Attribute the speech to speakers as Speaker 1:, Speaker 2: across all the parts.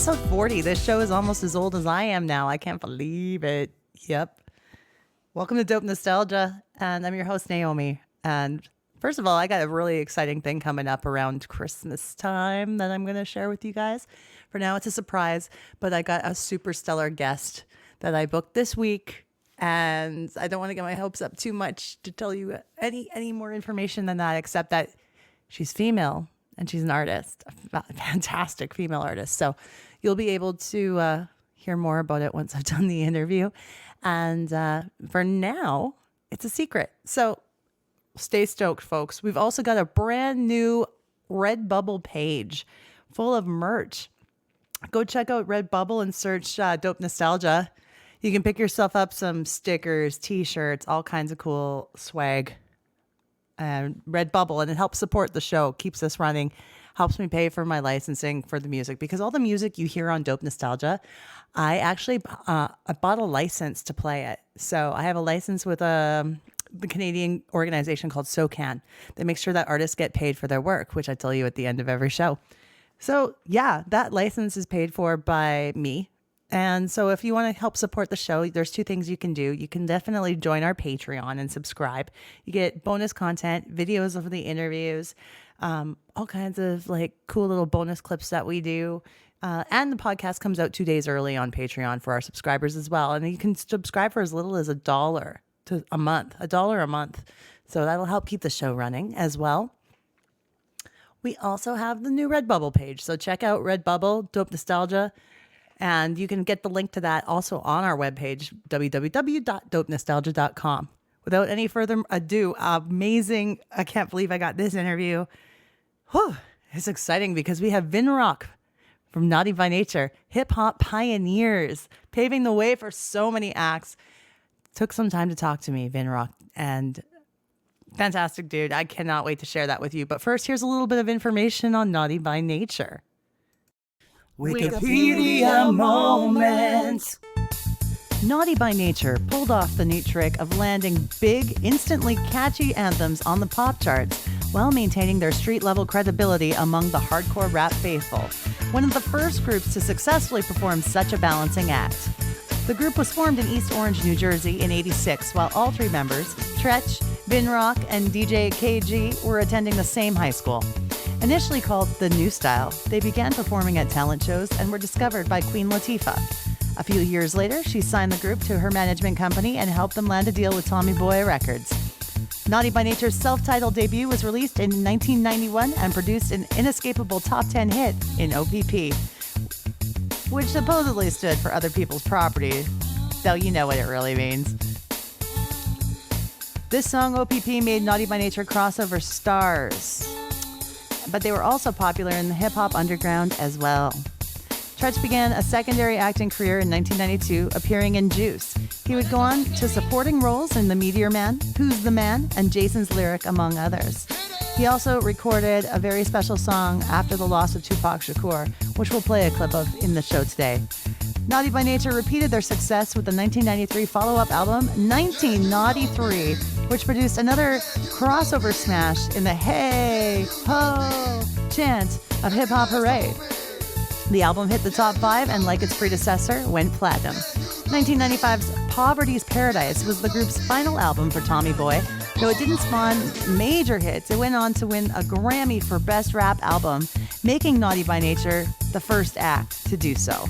Speaker 1: episode 40. This show is almost as old as I am now. I can't believe it. Yep. Welcome to Dope Nostalgia, and I'm your host, Naomi. And first of all, I got a really exciting thing coming up around Christmas time that I'm going to share with you guys. For now, it's a surprise, but I got a super stellar guest that I booked this week, and I don't want to get my hopes up too much to tell you any more information than that, except that she's female and she's an artist, a fantastic female artist. So you'll be able to hear more about it once I've done the interview. And for now, it's a secret. So stay stoked, folks. We've also got a brand new Redbubble page full of merch. Go check out Redbubble and search Dope Nostalgia. You can pick yourself up some stickers, t-shirts, all kinds of cool swag. And Redbubble, and it helps support the show, keeps us running, helps me pay for my licensing for the music, because all the music you hear on Dope Nostalgia, I actually I bought a license to play it. So I have a license with the Canadian organization called SOCAN. They make sure that artists get paid for their work, which I tell you at the end of every show. So yeah, that license is paid for by me. And so if you want to help support the show, there's two things you can do. You can definitely join our Patreon and subscribe. You get bonus content, videos of the interviews, all kinds of like cool little bonus clips that we do. And the podcast comes out 2 days early on Patreon for our subscribers as well. And you can subscribe for as little as $1 a month. So that'll help keep the show running as well. We also have the new Redbubble page. So check out Redbubble, Dope Nostalgia. And you can get the link to that also on our webpage, www.dopenostalgia.com. Without any further ado, amazing. I can't believe I got this interview. Whew, it's exciting because we have Vinrock from Naughty by Nature, hip hop pioneers, paving the way for so many acts. Took some time to talk to me, Vinrock, and fantastic dude. I cannot wait to share that with you. But first, here's a little bit of information on Naughty by Nature. Wikipedia moment. Naughty by Nature pulled off the neat trick of landing big, instantly catchy anthems on the pop charts while maintaining their street-level credibility among the hardcore rap faithful. One of the first groups to successfully perform such a balancing act. The group was formed in East Orange, New Jersey in '86, while all three members, Tretch, Vinrock, and DJ KG, were attending the same high school. Initially called The New Style, they began performing at talent shows and were discovered by Queen Latifah. A few years later, she signed the group to her management company and helped them land a deal with Tommy Boy Records. Naughty by Nature's self-titled debut was released in 1991 and produced an inescapable top 10 hit in OPP, which supposedly stood for Other People's Property, though you know what it really means. This song, OPP, made Naughty by Nature crossover stars, but they were also popular in the hip-hop underground as well. Tretch began a secondary acting career in 1992, appearing in Juice. He would go on to supporting roles in The Meteor Man, Who's the Man, and Jason's Lyric, among others. He also recorded a very special song after the loss of Tupac Shakur, which we'll play a clip of in the show today. Naughty by Nature repeated their success with the 1993 follow-up album, 1993, which produced another crossover smash in the hey, ho chant of Hip Hop Hooray. The album hit the top 5 and, like its predecessor, went platinum. 1995's Poverty's Paradise was the group's final album for Tommy Boy. Though it didn't spawn major hits, it went on to win a Grammy for Best Rap Album, making Naughty by Nature the first act to do so.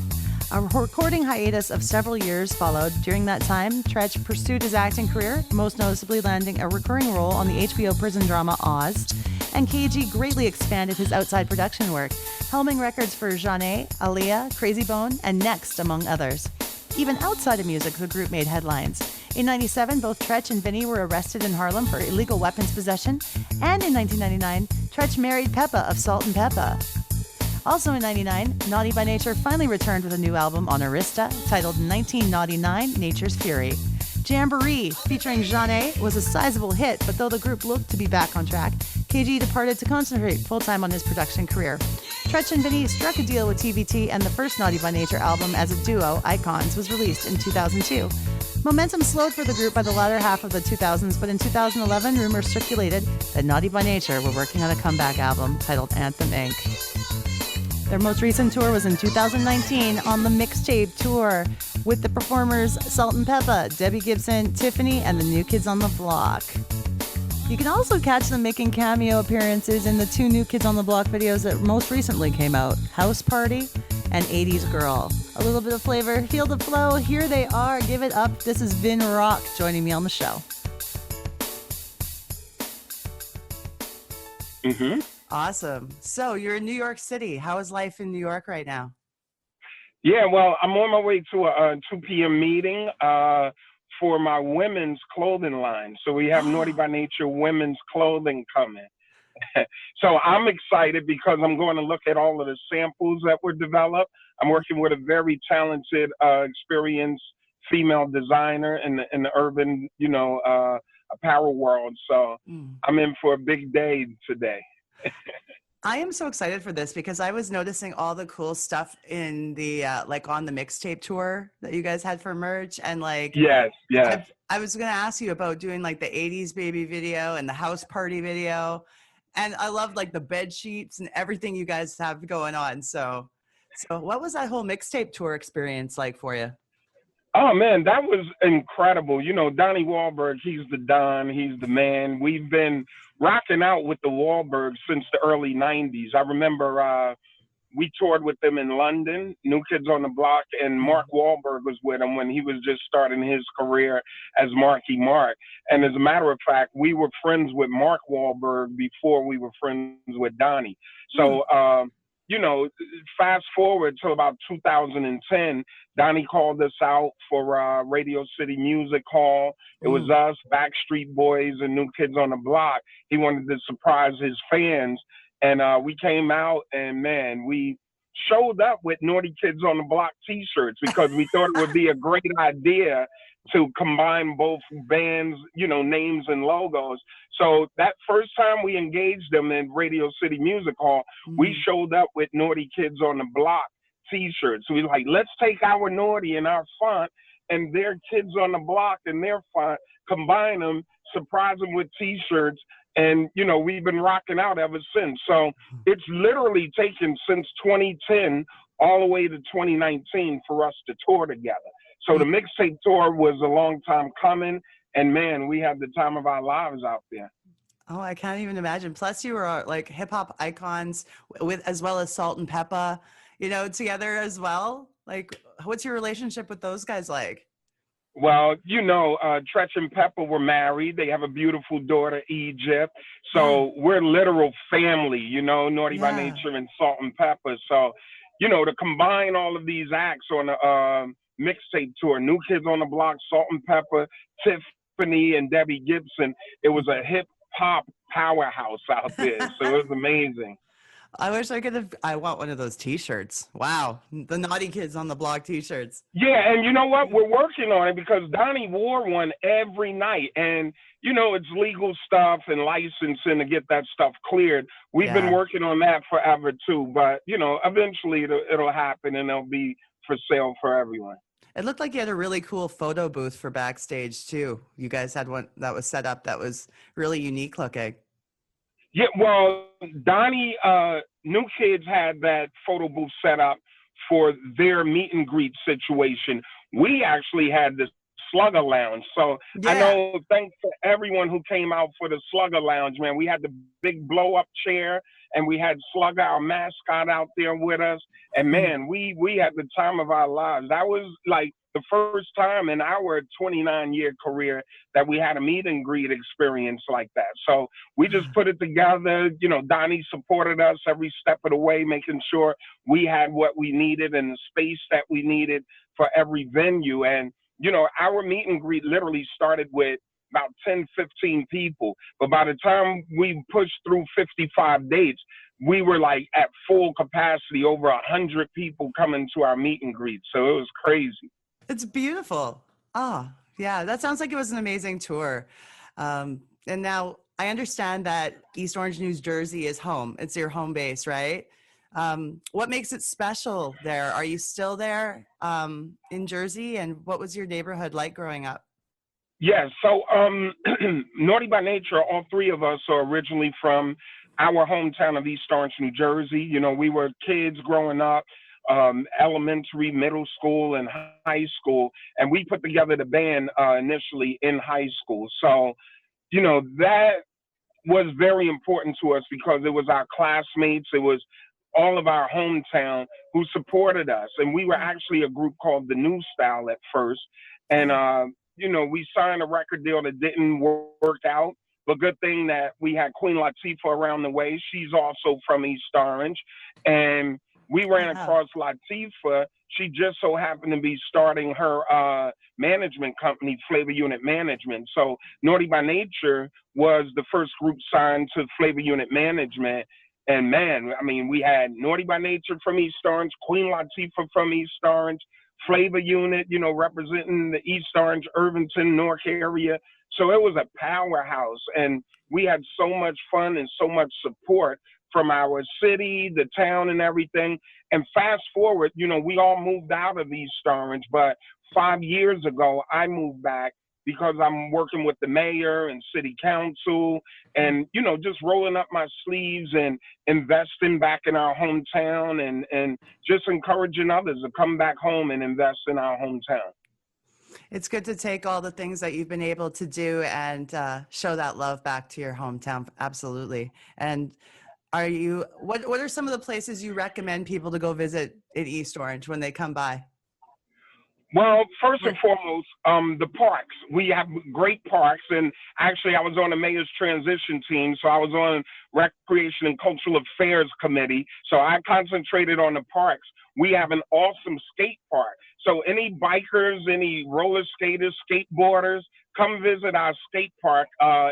Speaker 1: A recording hiatus of several years followed. During that time, Tretch pursued his acting career, most noticeably landing a recurring role on the HBO prison drama Oz, and KG greatly expanded his outside production work, helming records for Jeanne, Aaliyah, Crazy Bone, and Next, among others. Even outside of music, the group made headlines. In '97, both Tretch and Vinny were arrested in Harlem for illegal weapons possession, and in 1999, Tretch married Peppa of Salt and Peppa. Also in '99, Naughty by Nature finally returned with a new album on Arista titled 1999 Nature's Fury. Jamboree, featuring Jeanne, was a sizable hit, but though the group looked to be back on track, KG departed to concentrate full-time on his production career. Tretch and Vinny struck a deal with TVT, and the first Naughty by Nature album as a duo, Icons, was released in 2002. Momentum slowed for the group by the latter half of the 2000s, but in 2011, rumors circulated that Naughty by Nature were working on a comeback album titled Anthem Inc. Their most recent tour was in 2019 on the Mixtape Tour with the performers Salt and Peppa, Debbie Gibson, Tiffany, and the New Kids on the Block. You can also catch them making cameo appearances in the two New Kids on the Block videos that most recently came out, House Party and 80s Girl. A little bit of flavor, feel the flow. Here they are. Give it up. This is Vin Rock joining me on the show.
Speaker 2: Mm-hmm.
Speaker 1: Awesome. So you're in New York City. How is life in New York right now?
Speaker 2: Yeah, well, I'm on my way to a 2 p.m. meeting for my women's clothing line. So we have Naughty by Nature women's clothing coming. So I'm excited because I'm going to look at all of the samples that were developed. I'm working with a very talented, experienced female designer in the urban, apparel world. So I'm in for a big day today.
Speaker 1: I am so excited for this because I was noticing all the cool stuff in the on the Mixtape Tour that you guys had for merch, and
Speaker 2: yes.
Speaker 1: I was going to ask you about doing the 80s Baby video and the House Party video, and I love the bed sheets and everything you guys have going on. So what was that whole Mixtape Tour experience like for you?
Speaker 2: Oh man, that was incredible. Donnie Wahlberg, he's the Don, he's the man. We've been rocking out with the Wahlbergs since the early 90s. I remember we toured with them in London, New Kids on the Block, and Mark Wahlberg was with him when he was just starting his career as Marky Mark. And as a matter of fact, we were friends with Mark Wahlberg before we were friends with Donnie. So, fast forward to about 2010, Donnie called us out for Radio City Music Hall. It was us, Backstreet Boys, and New Kids on the Block. He wanted to surprise his fans. And we came out and, man, we showed up with Naughty Kids on the Block t-shirts because we thought it would be a great idea to combine both bands, names and logos. So that first time we engaged them in Radio City Music Hall, we showed up with Naughty Kids on the Block t-shirts. We were like, let's take our Naughty and our font and their Kids on the Block and their font, combine them, surprise them with t-shirts. And, we've been rocking out ever since. So it's literally taken since 2010 all the way to 2019 for us to tour together. So the Mixtape Tour was a long time coming. And, man, we had the time of our lives out there.
Speaker 1: Oh, I can't even imagine. Plus, you were hip hop icons as well as Salt and Peppa, together as well. What's your relationship with those guys like?
Speaker 2: Well, Tretch and Peppa were married. They have a beautiful daughter, Egypt. So we're literal family, Naughty by Nature and Salt and Peppa. So, to combine all of these acts on a Mixtape Tour, New Kids on the Block, Salt and Peppa, Tiffany, and Debbie Gibson, it was a hip hop powerhouse out there. So it was amazing.
Speaker 1: I wish I could have. I want one of those t-shirts. Wow. The Naughty Kids on the Block t-shirts.
Speaker 2: Yeah. And you know what? We're working on it because Donnie wore one every night. And, it's legal stuff and licensing to get that stuff cleared. We've been working on that forever too. But, eventually it'll happen and it'll be for sale for everyone.
Speaker 1: It looked like you had a really cool photo booth for backstage too. You guys had one that was set up that was really unique looking.
Speaker 2: Yeah, well, Donnie, New Kids had that photo booth set up for their meet and greet situation. We actually had the Slugger Lounge. So I know, thanks to everyone who came out for the Slugger Lounge, man. We had the big blow up chair and we had Slugger, our mascot, out there with us. And man, we had the time of our lives. That was the first time in our 29-year career that we had a meet and greet experience like that. So we just put it together. Donnie supported us every step of the way, making sure we had what we needed and the space that we needed for every venue. And, our meet and greet literally started with about 10, 15 people. But by the time we pushed through 55 dates, we were at full capacity, over 100 people coming to our meet and greet. So it was crazy.
Speaker 1: It's beautiful. Oh, yeah. That sounds like it was an amazing tour. And now I understand that East Orange, New Jersey is home. It's your home base, right? What makes it special there? Are you still there in Jersey? And what was your neighborhood like growing up?
Speaker 2: Yeah, so Naughty by Nature, all three of us are originally from our hometown of East Orange, New Jersey. You know, we were kids growing up, elementary, middle school, and high school, and we put together the band initially in high school. So, you know, that was very important to us because it was our classmates, it was all of our hometown who supported us. And we were actually a group called the New Style at first. And, you know, we signed a record deal that didn't work out. But good thing that we had Queen Latifah around the way. She's also from East Orange. And we ran across Latifah. She just so happened to be starting her management company, Flavor Unit Management. So Naughty by Nature was the first group signed to Flavor Unit Management. And man, I mean, we had Naughty by Nature from East Orange, Queen Latifah from East Orange, Flavor Unit, you know, representing the East Orange, Irvington, Newark area. So it was a powerhouse, and we had so much fun and so much support from our city, the town, and everything. And fast forward, you know, we all moved out of East Orange, but 5 years ago, I moved back because I'm working with the mayor and city council and, you know, just rolling up my sleeves and investing back in our hometown and just encouraging others to come back home and invest in our hometown.
Speaker 1: It's good to take all the things that you've been able to do and show that love back to your hometown. Absolutely. And what are some of the places you recommend people to go visit in East Orange when they come by?
Speaker 2: Well, first and foremost, the parks. We have great parks, and actually I was on the mayor's transition team, so I was on Recreation and Cultural Affairs Committee, so I concentrated on the parks. We have an awesome skate park. So any bikers, any roller skaters, skateboarders, come visit our skate park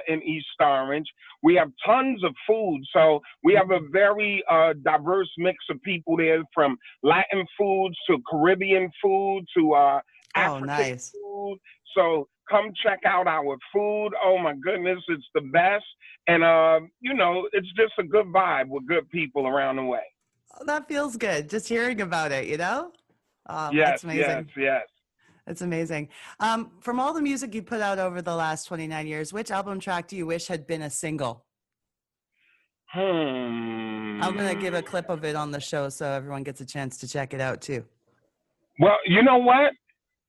Speaker 2: in East Orange. We have tons of food. So we have a very diverse mix of people there, from Latin foods to Caribbean food to African food. So come check out our food. Oh my goodness, it's the best. And, you know, it's just a good vibe with good people around the way.
Speaker 1: Oh, that feels good. Just hearing about it, you know?
Speaker 2: Yes,
Speaker 1: that's amazing.
Speaker 2: yes.
Speaker 1: It's amazing. From all the music you put out over the last 29 years, which album track do you wish had been a single? I'm going to give a clip of it on the show so everyone gets a chance to check it out too.
Speaker 2: Well, you know what?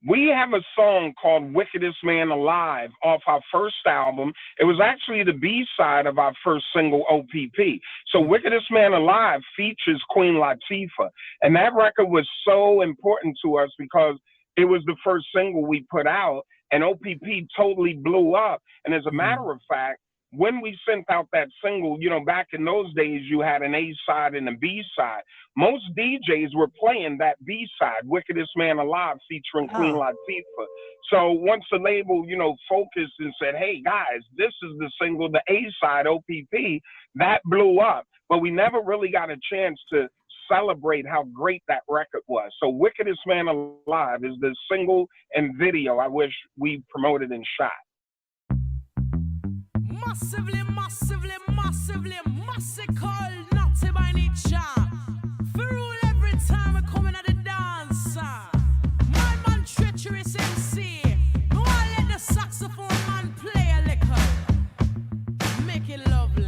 Speaker 2: We have a song called Wickedest Man Alive off our first album. It was actually the B-side of our first single, OPP. So Wickedest Man Alive features Queen Latifah. And that record was so important to us because it was the first single we put out, and OPP totally blew up. And as a matter of fact, when we sent out that single, you know, back in those days, you had an A-side and a B-side. Most DJs were playing that B-side, Wickedest Man Alive, featuring Queen Latifah. So once the label, you know, focused and said, hey, guys, this is the single, the A-side, OPP, that blew up. But we never really got a chance to celebrate how great that record was. So Wickedest Man Alive is the single and video I wish we promoted and shot.
Speaker 3: Massively, massively, massively, massacre, naughty by nature. For rule every time I come in at the dance. My man treacherous MC. No, I let the saxophone man play a liquor. Make it lovely.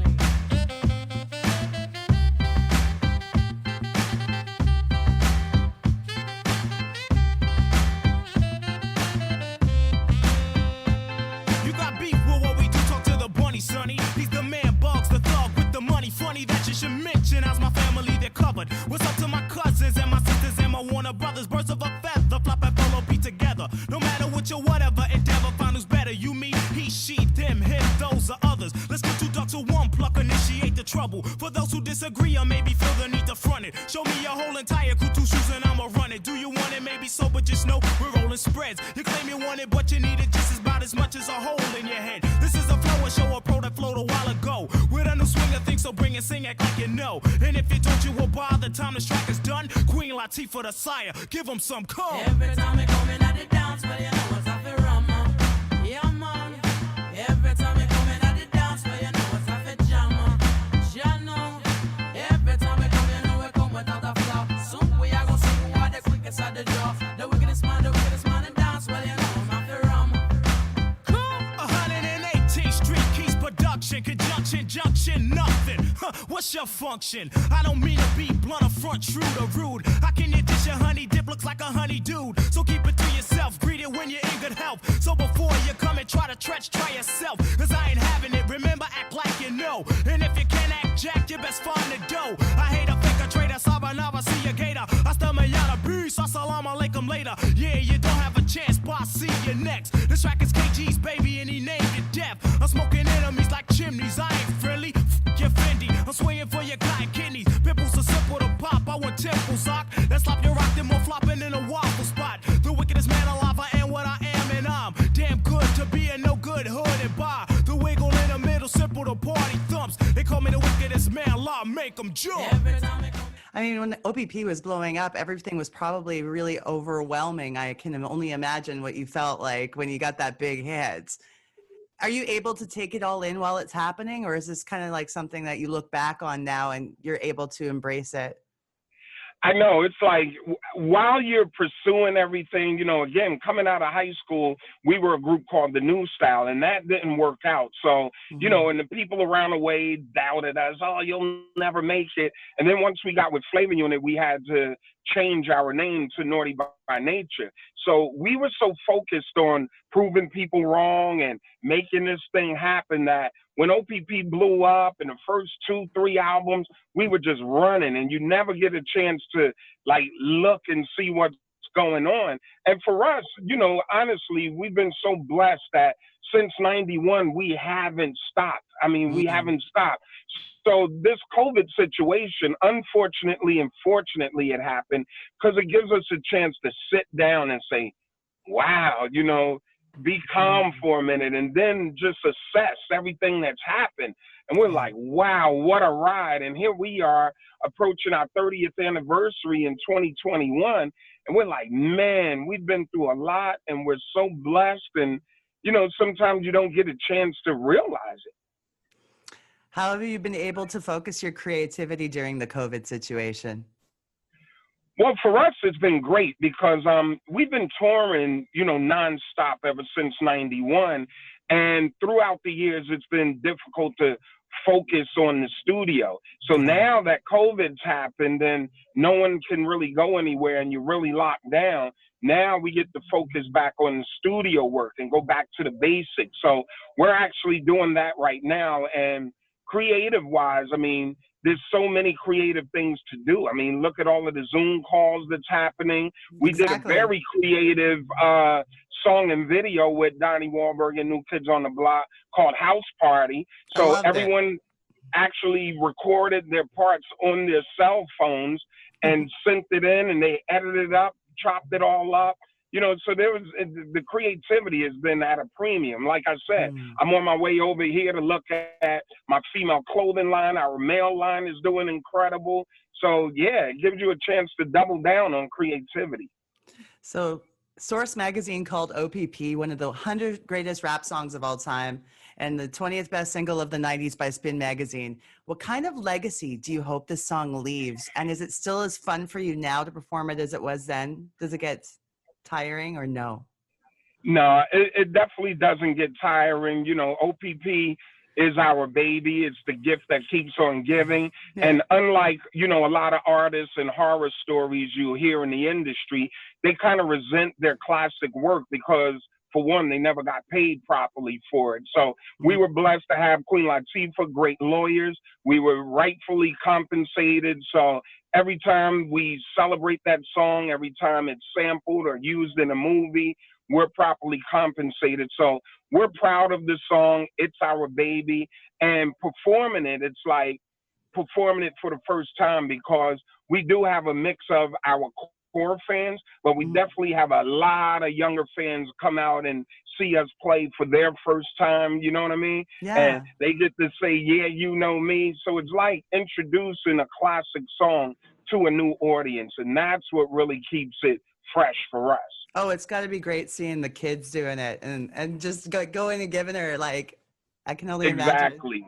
Speaker 3: Sonny, he's the man, Bugs, the thug with the money. Funny that you should mention, as my family, they're covered. What's up to my cousins and my sisters and my Warner brothers? Birds of a feather, flop and follow, be together. No matter what your whatever endeavor, find who's better. You, me, he, she, them, him, those are others. Let's get two ducks to one pluck, initiate the trouble. For those who disagree or maybe feel the need to front it, show me your whole entire crew, two shoes and I'ma run it. Do you want it? Maybe so, but just know we're rolling spreads. You claim you want it, but you need it just about as much as a hole in your head. This is a flow, a show, a pro that flowed a while ago. With a new swing of things, so bring and sing, act like you know. And if you don't, you will by the time the track is done. Queen Latifah the sire, give them some call. Every time we come in at the dance, well, you know what's up for rum. Yeah, man. Every time we come in at the dance, well, you know what's up for jam. Jam. Every time we come, you know we come without a flaw. Soon we are gonna see who are the quickest at the draw. The wickedest man in dance, well, you know I'm after rum. 118th Street, Keys Production, Conjunction, Junction, nothing. What's your function? I don't mean to be blunt or front, shrewd or rude. How can you dish your honey dip looks like a honey dude? So keep it to yourself, greet it when you're in good health. So before you come and try to try yourself. Cause I ain't having it, remember act like you know. And if you can't act jack, you best find the dough. I hate a fake a traitor, sabanaba, see a gator. Hasta mañana, peace, assalamu alaikum later. Yeah, you don't have a chance, but I'll see you next. This track is KG's baby and he named it Death. I'm smoking enemies like chimneys, I ain't friendly. Your Fendi, I'm swinging for your cotton kidneys. Pimples are simple to pop, I want temple sock. Let's slap your rock, them more flopping in a waffle spot. The wickedest man alive, I am what I am, and I'm damn good to be a no good hood and bar. The wiggle in the middle, simple to party thumps. They call me the wickedest man, law make them jump.
Speaker 1: I mean, when the OPP was blowing up, everything was probably really overwhelming. I can only imagine what you felt like when you got that big hit. Are you able to take it all in while it's happening, or is this kind of like something that you look back on now and you're able to embrace it?
Speaker 2: I know it's like while you're pursuing everything, you know, again, coming out of high school, we were a group called the New Style, and that didn't work out. So, you know, and the people around the way doubted us. Oh, you'll never make it. And then once we got with Flavor Unit, we had to change our name to Naughty by Nature. So we were so focused on proving people wrong and making this thing happen that when OPP blew up in the first 2-3 albums, we were just running, and you never get a chance to like look and see what's going on. And for us, you know, honestly, we've been so blessed that since 91, we haven't stopped. I mean, we haven't stopped. So this COVID situation, unfortunately and fortunately it happened because it gives us a chance to sit down and say, wow, you know, be calm for a minute and then just assess everything that's happened. And we're like, wow, what a ride. And here we are approaching our 30th anniversary in 2021. And we're like, man, we've been through a lot and we're so blessed. And, you know, sometimes you don't get a chance to realize it.
Speaker 1: How have you been able to focus your creativity during the COVID situation?
Speaker 2: Well, for us, it's been great because we've been touring, you know, nonstop ever since 91. And throughout the years, it's been difficult to focus on the studio. So now that COVID's happened and no one can really go anywhere and you're really locked down, now we get to focus back on the studio work and go back to the basics. So we're actually doing that right now. And creative wise, I mean, there's so many creative things to do. I mean, look at all of the Zoom calls that's happening. We did a very creative song and video with Donnie Wahlberg and New Kids on the Block called House Party. So everyone actually recorded their parts on their cell phones and sent it in, and they edited it up, chopped it all up. You know, so there was the creativity has been at a premium. Like I said, I'm on my way over here to look at my female clothing line. Our male line is doing incredible. So, yeah, it gives you a chance to double down on creativity.
Speaker 1: So Source magazine called OPP one of the 100 greatest rap songs of all time and the 20th best single of the 90s by Spin magazine. What kind of legacy do you hope this song leaves? And is it still as fun for you now to perform it as it was then? Does it get tiring or no?
Speaker 2: No, it definitely doesn't get tiring. You know, OPP is our baby. It's the gift that keeps on giving. Yeah. And unlike, you know, a lot of artists and horror stories you hear in the industry, they kind of resent their classic work because, for one, they never got paid properly for it. So we were blessed to have Queen Latifah, great lawyers. We were rightfully compensated. So every time we celebrate that song, every time it's sampled or used in a movie, we're properly compensated. So we're proud of this song. It's our baby. And performing it, it's like performing it for the first time because we do have a mix of our core fans, but we definitely have a lot of younger fans come out and see us play for their first time, you know what I mean?
Speaker 1: Yeah.
Speaker 2: And they get to say, yeah, you know me. So it's like introducing a classic song to a new audience, and that's what really keeps it fresh for us.
Speaker 1: Oh, it's got to be great seeing the kids doing it and just going and giving her, like, I can only imagine.
Speaker 2: Exactly.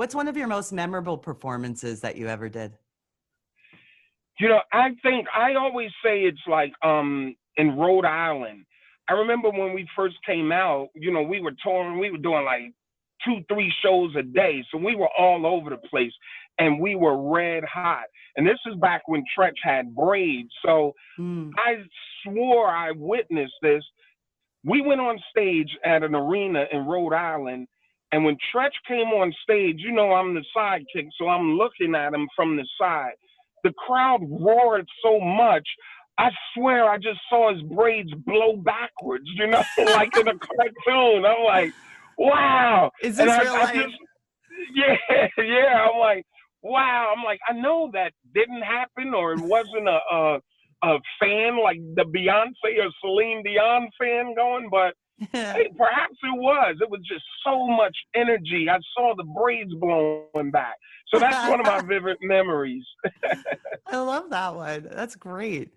Speaker 1: What's one of your most memorable performances that you ever did?
Speaker 2: You know, I think I always say it's like in Rhode Island. I remember when we first came out, you know, we were touring, we were doing like 2, 3 shows a day. So we were all over the place and we were red hot. And this is back when Tretch had braids. So
Speaker 1: Mm.
Speaker 2: I swore I witnessed this. We went on stage at an arena in Rhode Island. And when Tretch came on stage, you know, I'm the sidekick, so I'm looking at him from the side. The crowd roared so much, I swear I just saw his braids blow backwards, you know, like in a cartoon. I'm like, wow.
Speaker 1: Is
Speaker 2: And
Speaker 1: this
Speaker 2: I,
Speaker 1: real
Speaker 2: I
Speaker 1: life?
Speaker 2: just, yeah. I'm like, wow. I'm like, I know that didn't happen, or it wasn't a fan like the Beyonce or Celine Dion fan going, but hey, perhaps it was. It was just so much energy. I saw the braids blowing back. So that's one of my vivid memories.
Speaker 1: I love that one. That's great.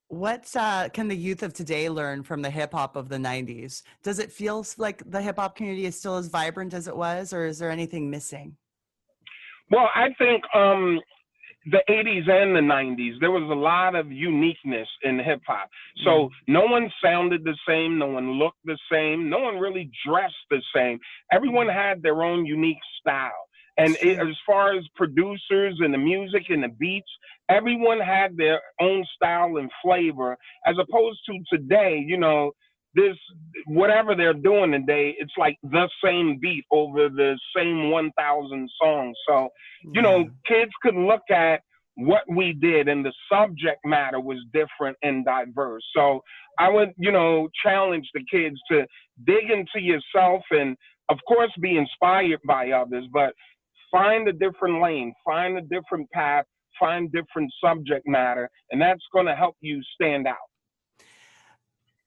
Speaker 1: What can the youth of today learn from the hip hop of the 90s? Does it feel like the hip hop community is still as vibrant as it was, or is there anything missing?
Speaker 2: Well, I think the 80s and the 90s, there was a lot of uniqueness in hip hop. So no one sounded the same, no one looked the same, no one really dressed the same. Everyone had their own unique style. And as far as producers and the music and the beats, everyone had their own style and flavor, as opposed to today, you know, this, whatever they're doing today, it's like the same beat over the same 1,000 songs. So, you know, kids could look at what we did and the subject matter was different and diverse. So I would, you know, challenge the kids to dig into yourself and, of course, be inspired by others, but find a different lane, find a different path, find different subject matter, and that's going to help you stand out.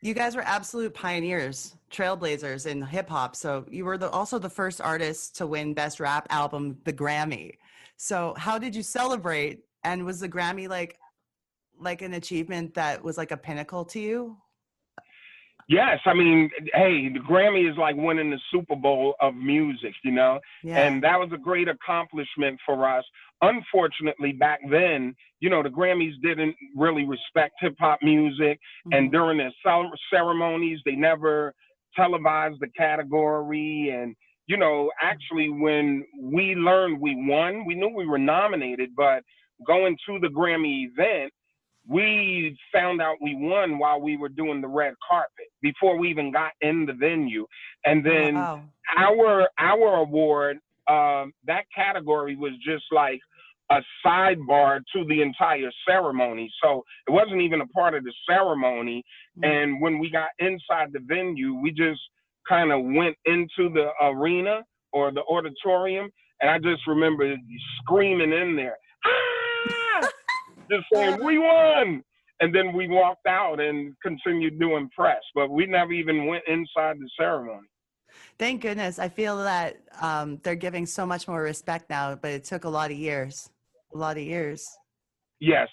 Speaker 1: You guys were absolute pioneers, trailblazers in hip hop. So you were also the first artist to win Best Rap Album, the Grammy. So how did you celebrate? And was the Grammy like an achievement that was like a pinnacle to you?
Speaker 2: Yes, I mean, hey, the Grammy is like winning the Super Bowl of music, you know, and that was a great accomplishment for us. Unfortunately, back then, you know, the Grammys didn't really respect hip hop music, and during their ceremonies, they never televised the category. And, you know, actually, when we learned we won, we knew we were nominated, but going to the Grammy event, we found out we won while we were doing the red carpet before we even got in the venue. And then our award, that category was just like a sidebar to the entire ceremony. So it wasn't even a part of the ceremony. And when we got inside the venue, we just kind of went into the arena or the auditorium. And I just remember screaming in there, ah! Just saying, we won. And then we walked out and continued doing press, but we never even went inside the ceremony.
Speaker 1: Thank goodness. I feel that they're giving so much more respect now, but it took a lot of years.
Speaker 2: Yes.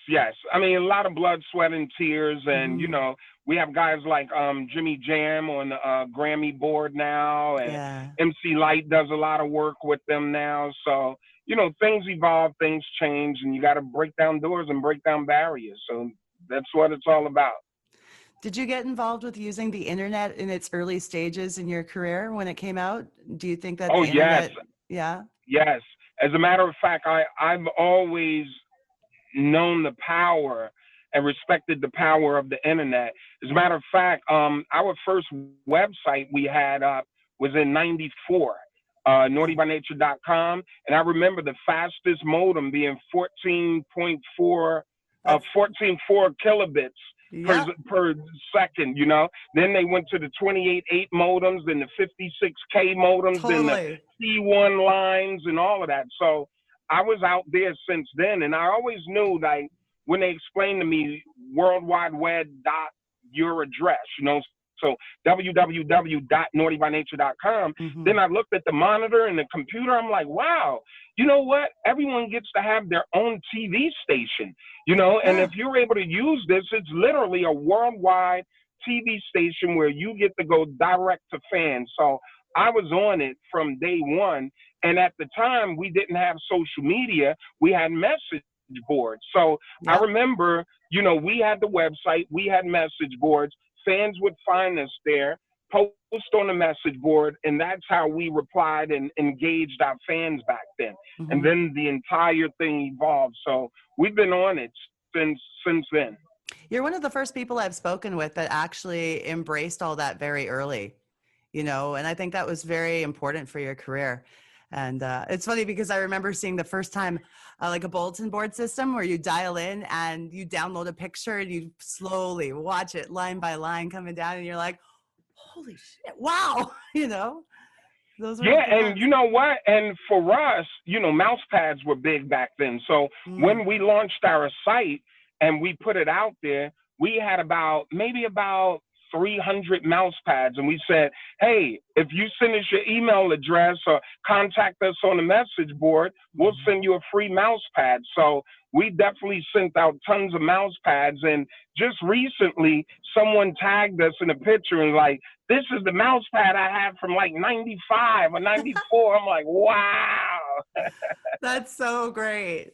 Speaker 2: I mean, a lot of blood, sweat, and tears. And, you know, we have guys like Jimmy Jam on the Grammy board now. And MC Light does a lot of work with them now. So, you know, things evolve, things change, and you got to break down doors and break down barriers. So that's what it's all about.
Speaker 1: Did you get involved with using the internet in its early stages in your career when it came out? Do you think that the internet...
Speaker 2: Yes. As a matter of fact, I've always known the power and respected the power of the internet. As a matter of fact, our first website we had up was in '94. naughtybynature.com, and I remember the fastest modem being 14.4 kilobits per second, you know. Then they went to the 28.8 modems, then the 56K modems, then the C1 lines and all of that. So I was out there since then, and I always knew, like, when they explained to me World Wide Web dot your address, you know, so www.naughtybynature.com. Then I looked at the monitor and the computer. I'm like, wow, you know what? Everyone gets to have their own TV station, you know, and if you're able to use this, it's literally a worldwide TV station where you get to go direct to fans. So I was on it from day one, And at the time, we didn't have social media. We had message boards. So I
Speaker 1: Yep.
Speaker 2: remember, we had the website, we had message boards. Fans would find us there, post on the message board, and that's how we replied and engaged our fans back then. And
Speaker 1: Mhm.
Speaker 2: then the entire thing evolved. So we've been on it since then.
Speaker 1: You're one of the first people I've spoken with that actually embraced all that very early, and I think that was very important for your career. And it's funny because I remember seeing the first time like a bulletin board system where you dial in and you download a picture and you slowly watch it line by line coming down and you're like, holy shit, wow, those were
Speaker 2: Yeah,
Speaker 1: the
Speaker 2: and
Speaker 1: times.
Speaker 2: you know what? And for us, mouse pads were big back then. So when we launched our site and we put it out there, we had maybe about 300 mouse pads. And we said, hey, if you send us your email address or contact us on the message board, we'll send you a free mouse pad. So we definitely sent out tons of mouse pads. And just recently, someone tagged us in a picture and like, this is the mouse pad I had from like 95 or 94. I'm like, wow.
Speaker 1: That's so great.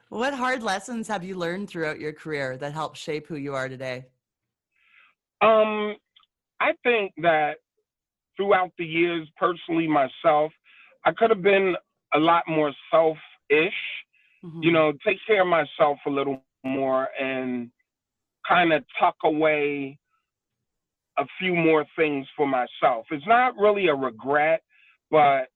Speaker 1: What hard lessons have you learned throughout your career that helped shape who you are today?
Speaker 2: I think that throughout the years, personally myself, I could have been a lot more selfish, take care of myself a little more and kind of tuck away a few more things for myself. It's not really a regret, but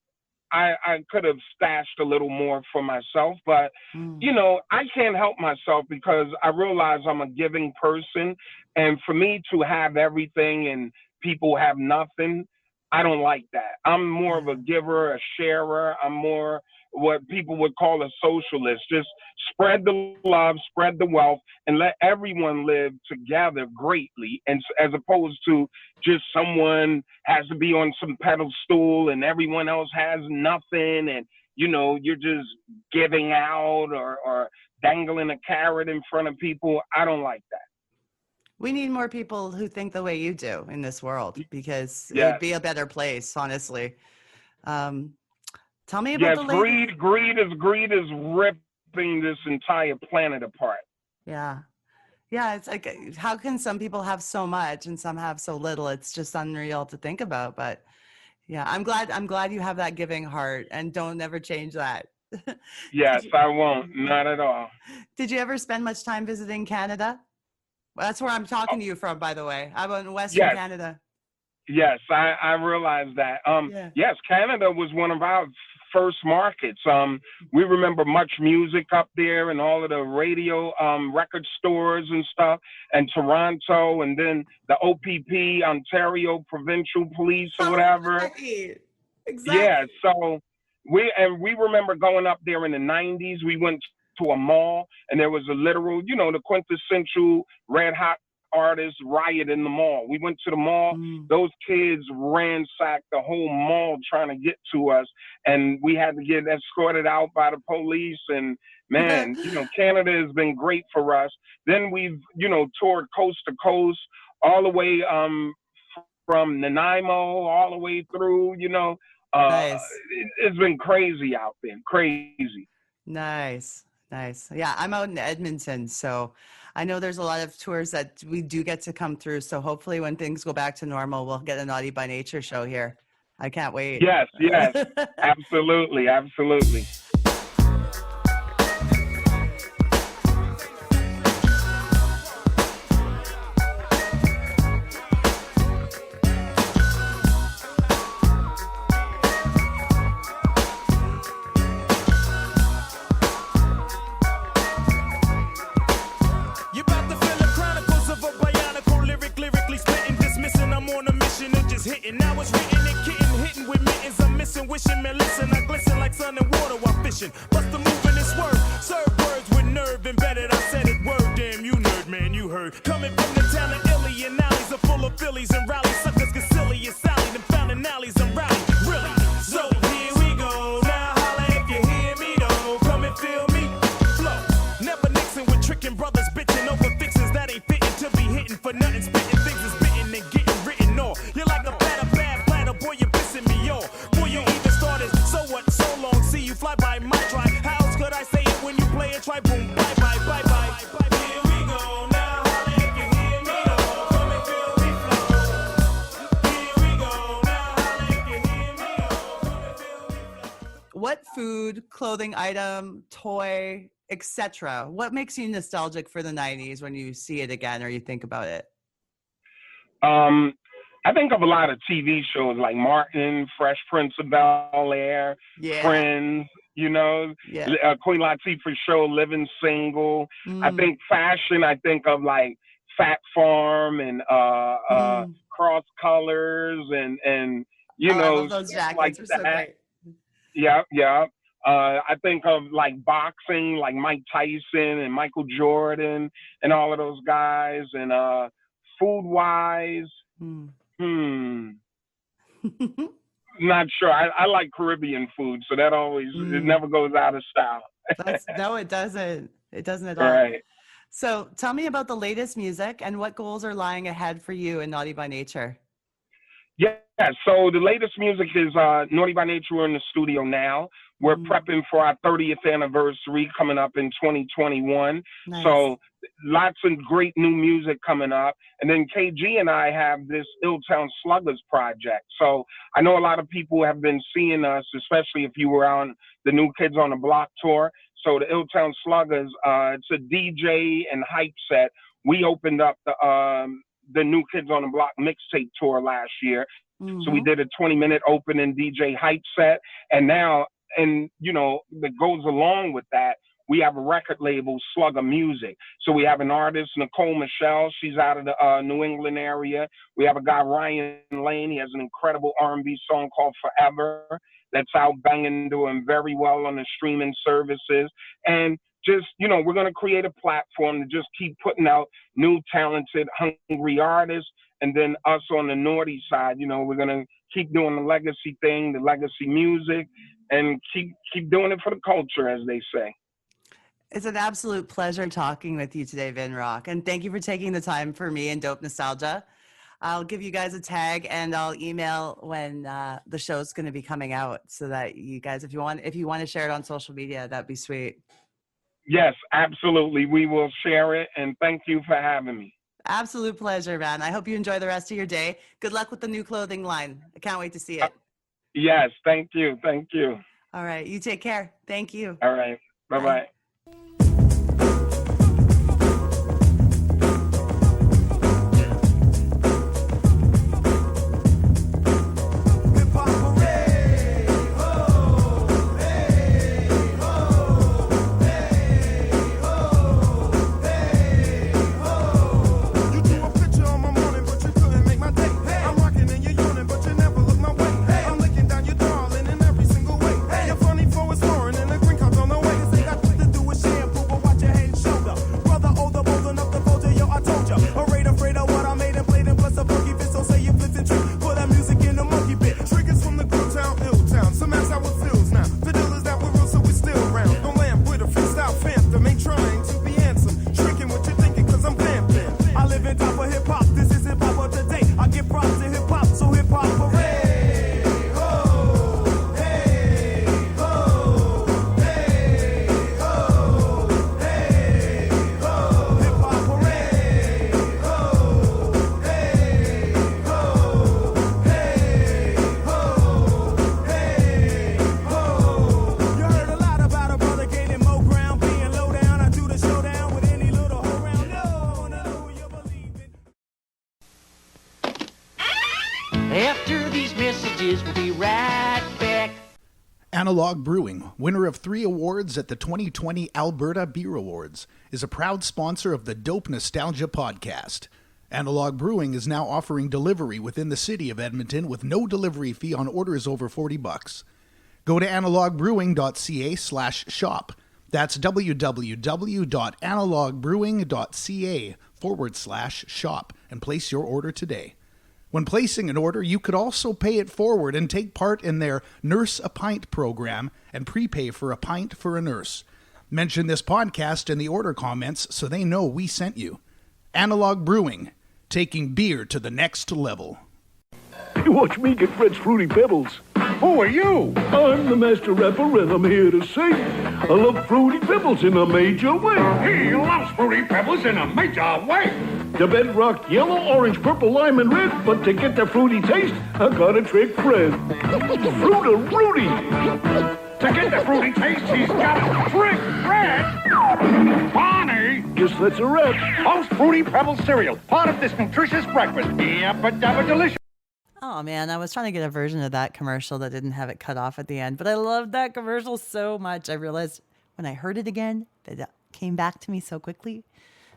Speaker 2: I could have stashed a little more for myself, but I can't help myself because I realize I'm a giving person. And for me to have everything and people have nothing, I don't like that. I'm more of a giver, a sharer. I'm more what people would call a socialist. Just spread the love, spread the wealth, and let everyone live together greatly. And as opposed to just someone has to be on some pedestal and everyone else has nothing, and you're just giving out or dangling a carrot in front of people. I don't like that.
Speaker 1: We need more people who think the way you do in this world because it
Speaker 2: Yes.
Speaker 1: would be a better place, honestly. Tell me about
Speaker 2: Yes,
Speaker 1: the latest.
Speaker 2: greed is ripping this entire planet apart.
Speaker 1: Yeah. Yeah. It's like, how can some people have so much and some have so little? It's just unreal to think about. But yeah, I'm glad you have that giving heart and don't ever change that.
Speaker 2: Yes, I won't. Not at all.
Speaker 1: Did you ever spend much time visiting Canada? Well, that's where I'm talking to you from, by the way. I'm in Western
Speaker 2: Yes.
Speaker 1: Canada.
Speaker 2: Yes, I realize that.
Speaker 1: Yeah.
Speaker 2: Yes, Canada was one of our first markets. We remember Much Music up there and all of the radio record stores and stuff, and Toronto, and then the OPP, Ontario Provincial Police or whatever.
Speaker 1: Right. Exactly.
Speaker 2: Yeah, so we remember going up there in the 90s. We went to a mall and there was a literal, the quintessential Red Hot artist riot in the mall. We went to the mall. Those kids ransacked the whole mall trying to get to us, and we had to get escorted out by the police. And man, Canada has been great for us. Then we've, toured coast to coast, all the way from Nanaimo all the way through,
Speaker 1: Nice.
Speaker 2: It's been crazy out there. Crazy.
Speaker 1: Nice. Yeah, I'm out in Edmonton, so I know there's a lot of tours that we do get to come through. So hopefully when things go back to normal, we'll get a Naughty by Nature show here. I can't wait.
Speaker 2: Yes, absolutely.
Speaker 3: You about to feel the chronicles of a bionicle lyric, lyrically spitting, dismissing. I'm on a mission of just hitting. Now it's written and kitten, hitting with mittens. I'm missing, wishing, man, listen. I glisten like sun and water while fishing. Bust the move in this word. Serve words with nerve embedded. I said it word, damn you nerd, man, you heard. Coming from the town of Illy and alleys are full of Phillies and rallies. Suckers get silly and Sally. Them fountain alleys and rally. Really? So here we go. Now holla if you hear me though. Come and feel me. Flow. Never mixing with tricking brothers, bitching over fixins that ain't fitting to be hitting for nothing. Spitting things is bitten and getting written off. You're like a bad platter, boy, you're pissing me off. Boy, you even started, so what?
Speaker 1: food, clothing item, toy, etc.? What makes you nostalgic for the 90s when you see it again or you think about it?
Speaker 2: I think of a lot of TV shows like Martin, Fresh Prince of Bel-Air,
Speaker 1: Yeah.
Speaker 2: Friends, you know,
Speaker 1: Yeah.
Speaker 2: Queen Latifah's show, Living Single. I
Speaker 1: Mm.
Speaker 2: think fashion, I think of like Fat Farm and Cross Colors and you
Speaker 1: Oh, I
Speaker 2: know,
Speaker 1: love those
Speaker 2: stuff like
Speaker 1: jackets. They're so
Speaker 2: that.
Speaker 1: great.
Speaker 2: Yeah, yeah. I think of like boxing, like Mike Tyson and Michael Jordan and all of those guys. And food wise,
Speaker 1: Mm.
Speaker 2: not sure. I like Caribbean food, so that always it never goes out of style.
Speaker 1: No, it doesn't. It doesn't at all.
Speaker 2: Right.
Speaker 1: So tell me about the latest music and what goals are lying ahead for you in Naughty by Nature.
Speaker 2: Yeah, so the latest music is Naughty by Nature. We're in the studio now. We're prepping for our 30th anniversary coming up in 2021.
Speaker 1: Nice.
Speaker 2: So lots of great new music coming up. And then KG and I have this Illtown Sluggers project. So I know a lot of people have been seeing us, especially if you were on the New Kids on the Block tour. So the Illtown Sluggers, it's a DJ and hype set. We opened up the New Kids on the Block mixtape tour last year. So we did a 20-minute opening DJ hype set. And now, and you know, that goes along with that, we have a record label, Slugger Music. So we have an artist, Nicole Michelle. She's out of the New England area. We have a guy, Ryan Lane. He has an incredible R&B song called Forever that's out banging, doing very well on the streaming services. And just, you know, we're going to create a platform to just keep putting out new, talented, hungry artists. And then us on the Naughty side, you know, we're going to keep doing the legacy thing, the legacy music, and keep doing it for the culture, as they say.
Speaker 1: It's an absolute pleasure talking with you today, Vin Rock. And thank you for taking the time for me and Dope Nostalgia. I'll give you guys a tag and I'll email when the show's going to be coming out so that you guys, if you want to share it on social media, that'd be sweet.
Speaker 2: Yes, absolutely. We will share it. And thank you for having me.
Speaker 1: Absolute pleasure, man. I hope you enjoy the rest of your day. Good luck with the new clothing line. I can't wait to see it.
Speaker 2: Yes, thank you. Thank you.
Speaker 1: All right. You take care. Thank you.
Speaker 2: All right. Bye-bye.
Speaker 4: After these messages, we'll be right back.
Speaker 5: Analog Brewing, winner of 3 awards at the 2020 Alberta Beer Awards, is a proud sponsor of the Dope Nostalgia podcast. Analog Brewing is now offering delivery within the city of Edmonton with no delivery fee on orders over $40. Go to analogbrewing.ca/shop. That's www.analogbrewing.ca/shop and place your order today. When placing an order, you could also pay it forward and take part in their Nurse a Pint program and prepay for a pint for a nurse. Mention this podcast in the order comments so they know we sent you. Analog Brewing, taking beer to the next level.
Speaker 6: You watch me get Fred's Fruity Pebbles.
Speaker 7: Who are you?
Speaker 6: I'm the master rapper and I'm here to sing. I love Fruity Pebbles in a major way.
Speaker 7: He loves Fruity Pebbles in a major way.
Speaker 6: The bedrock yellow, orange, purple, lime, and red. But to get the fruity taste, I gotta trick Fred. Fruity.
Speaker 7: To get the fruity taste, he's got to drink red. Barney!
Speaker 6: Guess that's a wrap.
Speaker 7: How's Fruity Pebbles cereal? Part of this nutritious breakfast. Yabba-dabba delicious.
Speaker 1: Oh man, I was trying to get a version of that commercial that didn't have it cut off at the end, but I loved that commercial so much. I realized when I heard it again that it came back to me so quickly.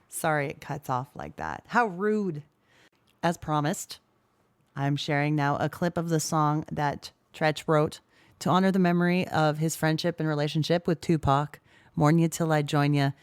Speaker 1: Sorry it cuts off like that. How rude. As promised, I'm sharing now a clip of the song that Treach wrote to honor the memory of his friendship and relationship with Tupac, Mourn You Till I Join You. I'm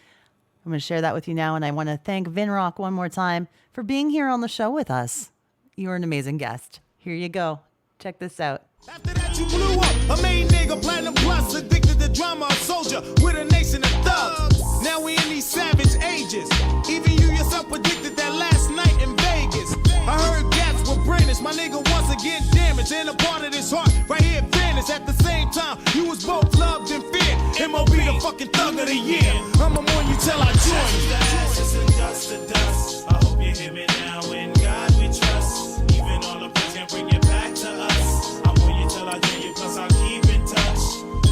Speaker 1: going to share that with you now, and I want to thank Vinrock one more time for being here on the show with us. You're an amazing guest. Here you go. Check this out.
Speaker 3: After that, you blew up. A main nigga, platinum plus, addicted to drama, a soldier with a nation of thugs. Now we in these savage ages. Even you yourself predicted that last night in Vegas. I heard gaps were brandished. My nigga once again damaged. And a part of this heart right here vanished. At the same time, you was both loved and feared. MOB the fucking thug of the year. I'ma mourn you till I join you. The ashes and dust to dust. I hope you hear me now. In God we trust. Even all the praise can bring it back to us. I mourn you till I join you. Plus I'll keep in touch.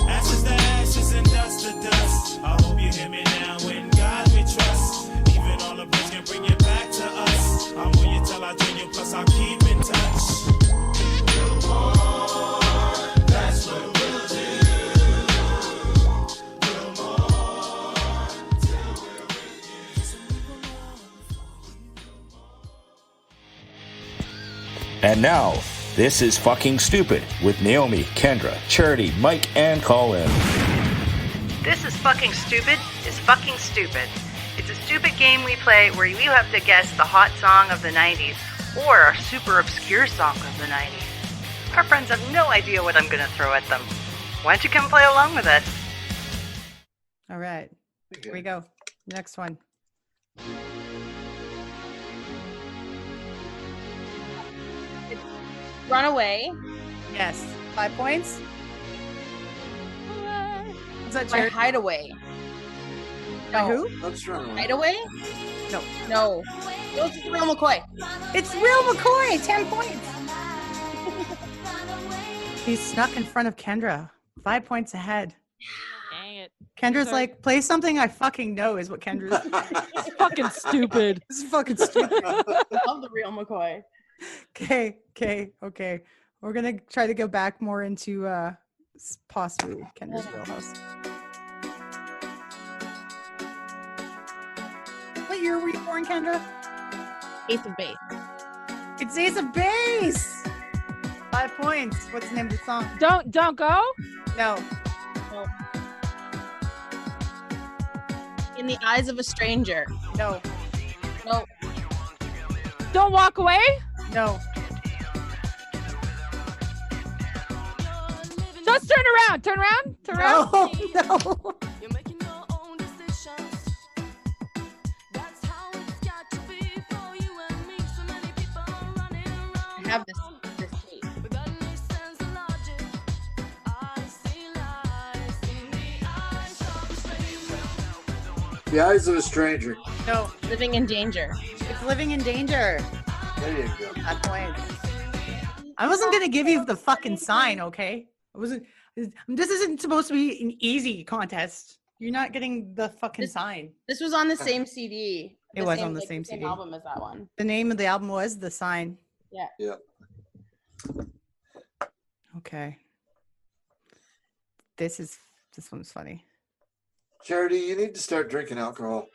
Speaker 3: Ashes to ashes and dust to dust. I hope you hear me now. In God we trust. Even all the praise can bring it back to us. I mourn you till I join you. Plus I'll keep in touch. That's what we'll do.
Speaker 8: And now, this is Fucking Stupid with Naomi, Kendra, Charity, Mike, and Colin.
Speaker 1: This is Fucking Stupid is fucking stupid. It's a stupid game we play where you have to guess the hot song of the 90s or a super obscure song of the 90s. Our friends have no idea what I'm going to throw at them. Why don't you come play along with us? All right. Here we go. Next one.
Speaker 9: Runaway.
Speaker 1: Yes. 5 points. Is that
Speaker 9: By
Speaker 1: your
Speaker 9: Hideaway.
Speaker 1: By who?
Speaker 10: Let's run away.
Speaker 9: Hideaway?
Speaker 1: No.
Speaker 9: No. It's Real McCoy.
Speaker 1: It's Real McCoy. 10 points. He snuck in front of Kendra. 5 points ahead.
Speaker 11: Dang it.
Speaker 1: Kendra's like, play something I fucking know is what Kendra's.
Speaker 11: It's fucking stupid.
Speaker 1: This is fucking stupid.
Speaker 9: I love the Real McCoy.
Speaker 1: Okay. We're gonna try to go back more into possibly Kendra's Real House. What year were you born, Kendra?
Speaker 9: Ace of Base.
Speaker 1: It's Ace of Base. 5 points. What's the name of the song?
Speaker 11: Don't go.
Speaker 1: No.
Speaker 9: In the Eyes of a Stranger.
Speaker 1: No.
Speaker 9: No.
Speaker 11: Don't walk away.
Speaker 1: No.
Speaker 11: Just turn around. Turn around. Turn around.
Speaker 1: No.
Speaker 9: I have this tape.
Speaker 10: The Eyes of a Stranger.
Speaker 1: No.
Speaker 9: Living in Danger.
Speaker 1: It's Living in Danger.
Speaker 10: There you go.
Speaker 1: 5 points. I wasn't gonna give you the fucking sign, okay? I wasn't. This isn't supposed to be an easy contest. You're not getting the fucking sign.
Speaker 9: This was on the same CD.
Speaker 1: It was on the same CD.
Speaker 9: Album as that one.
Speaker 1: The name of the album was The Sign.
Speaker 9: Yeah.
Speaker 10: Yeah.
Speaker 1: Okay. This one's funny.
Speaker 10: Charity, you need to start drinking alcohol.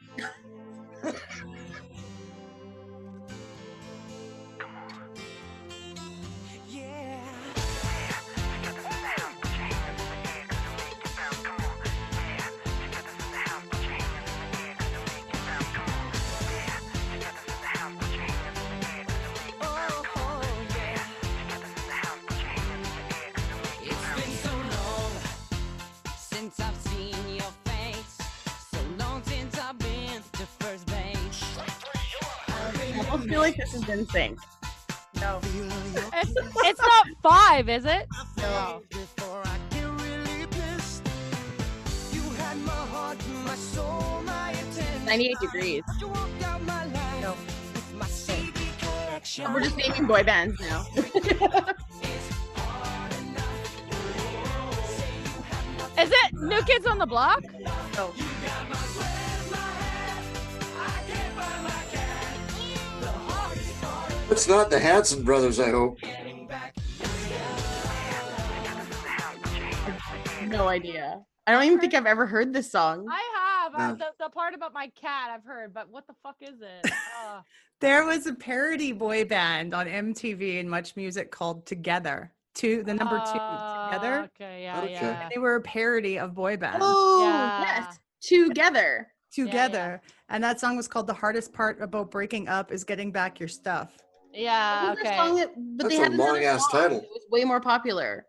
Speaker 9: I feel like this has been synced.
Speaker 1: No.
Speaker 11: It's not 5, is it?
Speaker 1: No.
Speaker 9: 98 Degrees.
Speaker 1: No.
Speaker 9: Oh, we're just naming boy bands now.
Speaker 11: Is it New Kids on the Block?
Speaker 1: No.
Speaker 10: It's not the Hanson brothers, I hope.
Speaker 9: No idea. I don't even think I've ever heard this song.
Speaker 11: I have. The part about my cat I've heard, but what the fuck is it?
Speaker 1: There was a parody boy band on MTV and Much Music called Together. The number 2 Together.
Speaker 11: Okay, yeah,
Speaker 10: Okay.
Speaker 11: yeah.
Speaker 1: And they were a parody of boy bands.
Speaker 9: Oh,
Speaker 11: Yeah.
Speaker 9: yes. Together.
Speaker 1: Together. And that song was called The Hardest Part About Breaking Up Is Getting Back Your Stuff.
Speaker 11: Yeah,
Speaker 9: What was that
Speaker 11: okay.
Speaker 9: song but
Speaker 10: That's
Speaker 9: they
Speaker 10: a
Speaker 9: had another
Speaker 10: long-ass
Speaker 9: song.
Speaker 10: title.
Speaker 9: It was way more popular.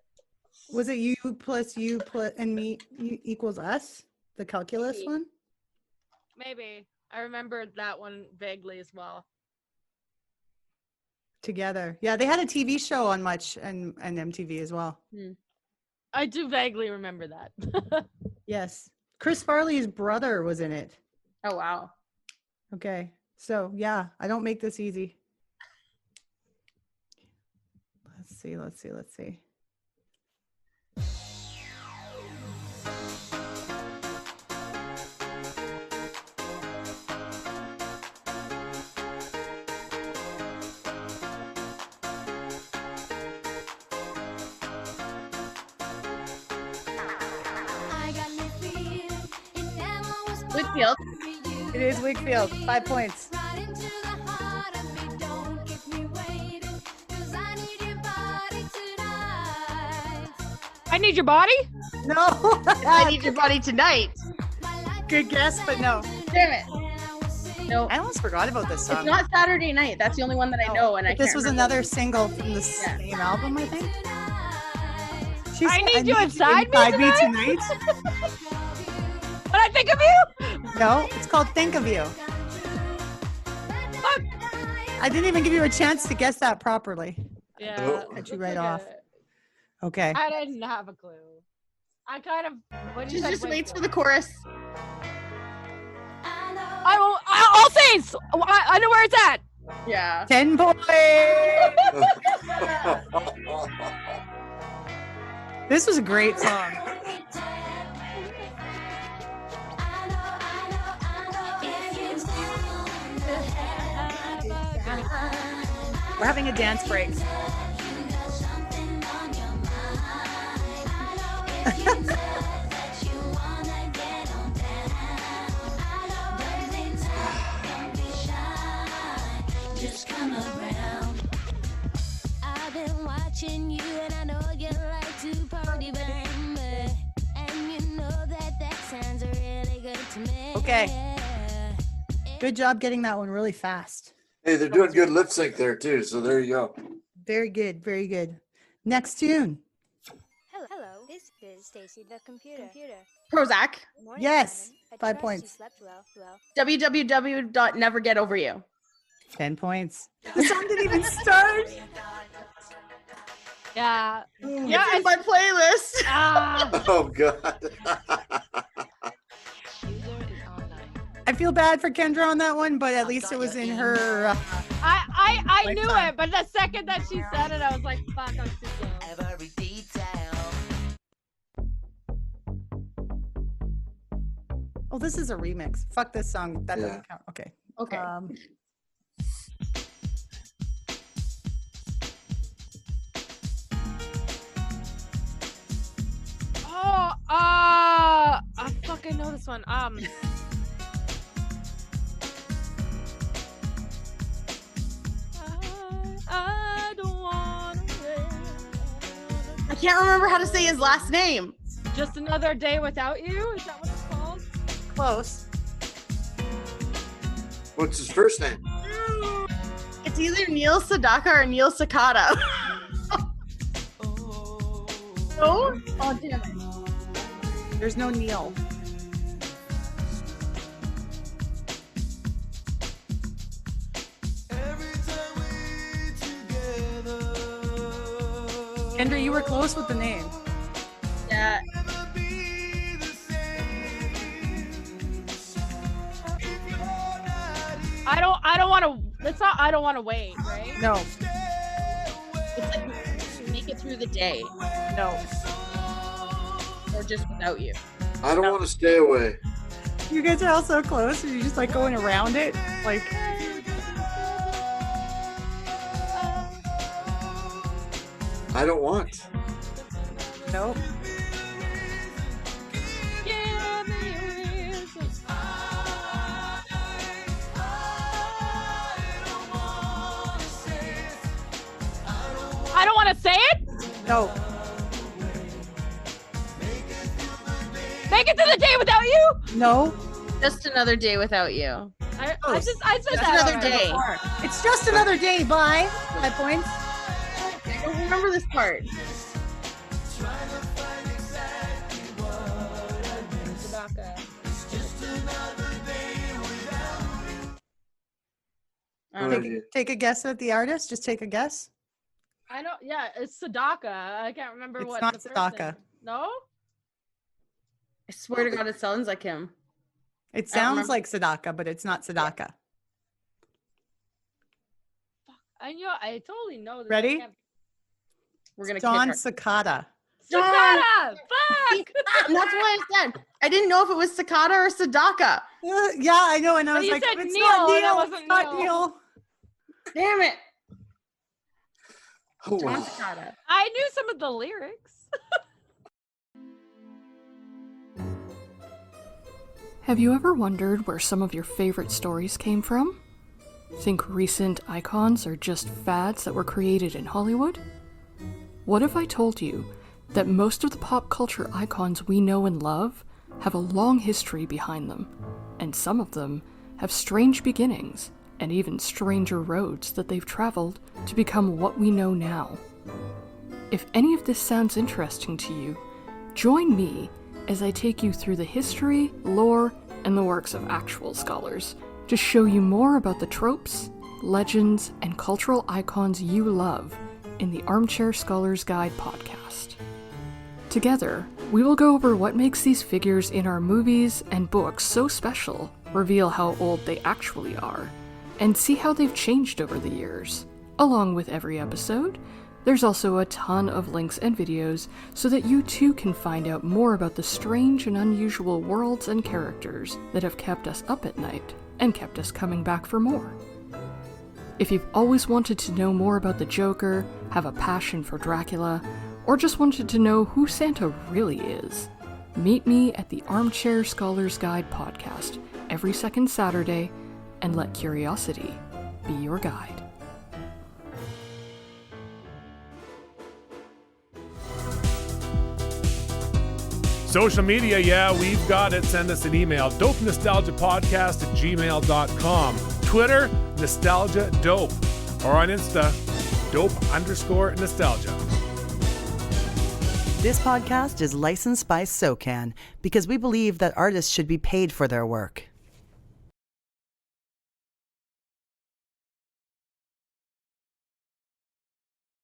Speaker 1: Was it you plus and me equals us? The calculus one?
Speaker 11: Maybe. I remember that one vaguely as well.
Speaker 1: Together. Yeah, they had a TV show on Much and MTV as well.
Speaker 11: I do vaguely remember that.
Speaker 1: Yes. Chris Farley's brother was in it.
Speaker 9: Oh, wow.
Speaker 1: Okay. So, yeah, I don't make this easy. Let's see.
Speaker 9: Whitfield.
Speaker 1: It is Wakefield. 5 points.
Speaker 11: I Need Your Body?
Speaker 1: No.
Speaker 9: I Need Your Body Tonight.
Speaker 1: Good guess, but no.
Speaker 9: Damn it. No.
Speaker 1: I almost forgot about this song.
Speaker 9: It's not Saturday Night. That's the only one that I know. And
Speaker 1: But
Speaker 9: I
Speaker 1: this
Speaker 9: can't
Speaker 1: was
Speaker 9: remember.
Speaker 1: another single from the same album, I think.
Speaker 11: I Need You Inside Me
Speaker 1: tonight.
Speaker 11: When I Think of You?
Speaker 1: No, it's called Think of You.
Speaker 11: Fuck.
Speaker 1: I didn't even give you a chance to guess that properly.
Speaker 11: Yeah.
Speaker 1: Cut you right off. Okay.
Speaker 11: I didn't have a clue. I kind of. When you
Speaker 9: She
Speaker 11: said
Speaker 9: just waits
Speaker 11: Wakefield.
Speaker 9: for the chorus.
Speaker 11: All Saints. I know where it's at.
Speaker 9: Yeah.
Speaker 1: 10 points. This was a great song. We're having a dance break.
Speaker 12: Just come around. I've been watching you and I know you like to party, baby. And you know that sounds really good to me.
Speaker 1: Okay. Good job getting that one really fast.
Speaker 10: Hey, they're doing good lip sync there too, so there you go.
Speaker 1: Very good, very good. Next tune.
Speaker 12: Hello, this is Stacy the computer.
Speaker 9: Prozac.
Speaker 1: Yes, 5 points.
Speaker 9: www.nevergetoveryou.
Speaker 1: 10 points. The song didn't even start.
Speaker 11: Yeah.
Speaker 9: Yeah, it's in my playlist.
Speaker 10: Oh God.
Speaker 1: I feel bad for Kendra on that one, but at least it was in her.
Speaker 11: I knew
Speaker 1: lifetime.
Speaker 11: it, but the second that she said it, I was like, fuck, I'm too slow.
Speaker 12: Every detail.
Speaker 1: Oh, this is a remix. Fuck this song. That
Speaker 10: Yeah.
Speaker 1: doesn't count. Okay.
Speaker 9: Okay.
Speaker 11: Oh, I fucking know this one. I don't wanna
Speaker 9: I can't remember how to say his last name.
Speaker 11: Just Another Day Without You? Is that what it's called?
Speaker 1: Close.
Speaker 10: What's his first name?
Speaker 9: It's either Neil Sedaka or Neil Sakata. No? Oh, damn it.
Speaker 1: There's no Neil. Kendra, you were close with the name.
Speaker 9: Yeah.
Speaker 11: I don't want to. It's not. I don't want to wait, right?
Speaker 1: No.
Speaker 9: It's like make it through the day.
Speaker 1: No.
Speaker 9: or just without you?
Speaker 10: I don't want to stay away.
Speaker 1: You guys are all so close, and you're just like going around it. Like,
Speaker 10: I don't want.
Speaker 1: nope.
Speaker 11: I don't want to say it.
Speaker 1: No.
Speaker 11: Make it to the day without you.
Speaker 1: No.
Speaker 9: Just another day without you.
Speaker 11: I said
Speaker 9: Just
Speaker 11: that
Speaker 9: another
Speaker 11: already
Speaker 9: day.
Speaker 11: before.
Speaker 1: It's just another day. Bye. 5 points.
Speaker 9: I don't remember this part.
Speaker 1: Take a guess at the artist. Just take a guess.
Speaker 11: I know. Yeah, it's Sadaka. I can't remember
Speaker 1: It's
Speaker 11: what.
Speaker 1: not
Speaker 11: the
Speaker 1: Sadaka.
Speaker 11: person- No.
Speaker 9: I swear to God, it sounds like him.
Speaker 1: It
Speaker 9: I don't
Speaker 1: sounds
Speaker 9: remember.
Speaker 1: like Sadaka, but it's not Sadaka.
Speaker 11: I know. I totally know. This.
Speaker 1: Ready?
Speaker 9: We're gonna
Speaker 1: Don
Speaker 9: kick her.
Speaker 1: Sakata.
Speaker 11: Sakata! Fuck!
Speaker 9: And that's what I said. I didn't know if it was Sakata or Sadaka.
Speaker 1: Yeah, I know. And I
Speaker 11: But
Speaker 1: was
Speaker 11: you
Speaker 1: like,
Speaker 11: said
Speaker 1: it's
Speaker 11: Neil,
Speaker 1: not
Speaker 11: and it
Speaker 1: Neil.
Speaker 11: wasn't
Speaker 1: It's not
Speaker 11: Neil.
Speaker 1: Neil.
Speaker 9: Damn it.
Speaker 10: Oh,
Speaker 9: John
Speaker 10: wow.
Speaker 9: Sakata.
Speaker 11: I knew some of the lyrics.
Speaker 13: Have you ever wondered where some of your favorite stories came from? Think recent icons are just fads that were created in Hollywood? What if I told you that most of the pop culture icons we know and love have a long history behind them, and some of them have strange beginnings and even stranger roads that they've traveled to become what we know now? If any of this sounds interesting to you, join me as I take you through the history, lore, and the works of actual scholars to show you more about the tropes, legends, and cultural icons you love in the Armchair Scholar's Guide podcast. Together, we will go over what makes these figures in our movies and books so special, reveal how old they actually are, and see how they've changed over the years. Along with every episode, there's also a ton of links and videos so that you too can find out more about the strange and unusual worlds and characters that have kept us up at night and kept us coming back for more. If you've always wanted to know more about the Joker, have a passion for Dracula, or just wanted to know who Santa really is, meet me at the Armchair Scholar's Guide podcast every second Saturday and let curiosity be your guide.
Speaker 14: Social media, yeah, we've got it. Send us an email, dopenostalgiapodcast@gmail.com. Twitter, Nostalgia Dope. Or on Insta, dope_nostalgia.
Speaker 1: This podcast is licensed by SOCAN because we believe that artists should be paid for their work.